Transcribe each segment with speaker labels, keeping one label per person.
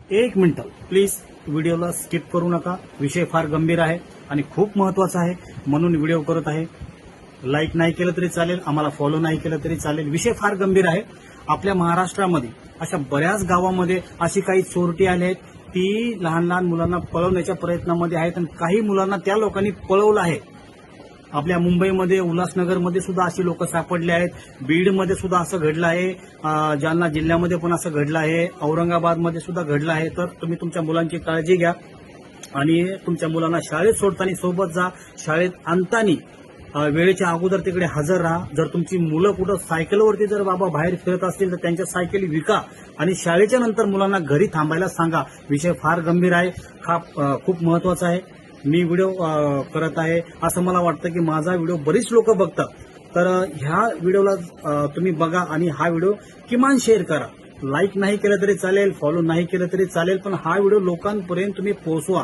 Speaker 1: एक minute please, व्हिडिओला skip करू नका. विषय फार गंभीर आहे आणि खूप महत्वाचा आहे, म्हणून व्हिडिओ करत आहे. लाईक नाही केलं तरी चालेल, आम्हाला फॉलो नाही केलं तरी चालेल. विषय फार गंभीर आहे. आपल्या महाराष्ट्रामध्ये अशा बऱ्याच गावामध्ये अशी काही चोरटी आली आहेत, ती लहान लहान मुलांना पळवण्याच्या प्रयत्नामध्ये आहेत आणि काही मुलांना त्या लोकांनी पळवलं आहे. आपल्या मुंबईमध्ये, उल्हासनगरमध्ये सुद्धा अशी लोक सापडले आहेत. बीडमध्ये सुद्धा असं घडलं आहे. जालना जिल्ह्यामध्ये पण असं घडलं आहे. औरंगाबादमध्ये सुद्धा घडलं आहे. तर तुम्ही तुमच्या मुलांची काळजी घ्या आणि तुमच्या मुलांना शाळेत सोडताना सोबत जा. शाळेत आणताना वेळेच्या अगोदर तिकडे हजर राहा. जर तुमची मुलं कुठं सायकलवरती जर बाबा बाहेर फिरत असतील तर त्यांच्या सायकली विका आणि शाळेच्या नंतर मुलांना घरी थांबायला सांगा. विषय फार गंभीर आहे, खूप महत्वाचा आहे. मी व्हिडिओ करत आहे, असं मला वाटतं की माझा व्हिडिओ बरीच लोक बघतात. तर ह्या व्हिडिओला तुम्ही बघा आणि हा व्हिडिओ किमान शेअर करा. लाईक नाही केलं तरी चालेल, फॉलो नाही केलं तरी चालेल, पण हा व्हिडिओ लोकांपर्यंत तुम्ही पोहोचवा,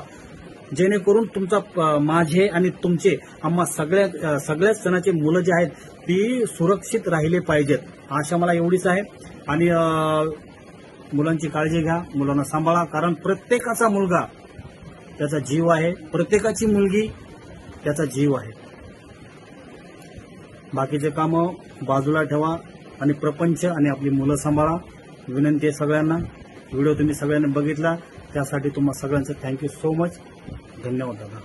Speaker 1: जेणेकरून तुमचा माझे आणि तुमचे आम्हा सगळ्याच जणांचे मुलं जे आहेत ती सुरक्षित राहिले पाहिजेत. आशा मला एवढीच आहे. आणि मुलांची काळजी घ्या, मुलांना सांभाळा, कारण प्रत्येकाचा मुलगा त्याचा जीव आहे, प्रत्येकाची मुलगी त्याचा जीव आहे. बाकीचे कामं बाजूला ठेवा आणि प्रपंच आणि आपली मुलं सांभाळा. विनंती आहे सगळ्यांना. व्हिडिओ तुम्ही सगळ्यांनी बघितला त्यासाठी तुम्हा सगळ्यांचं थँक्यू सो मच. धन्यवाद दादा.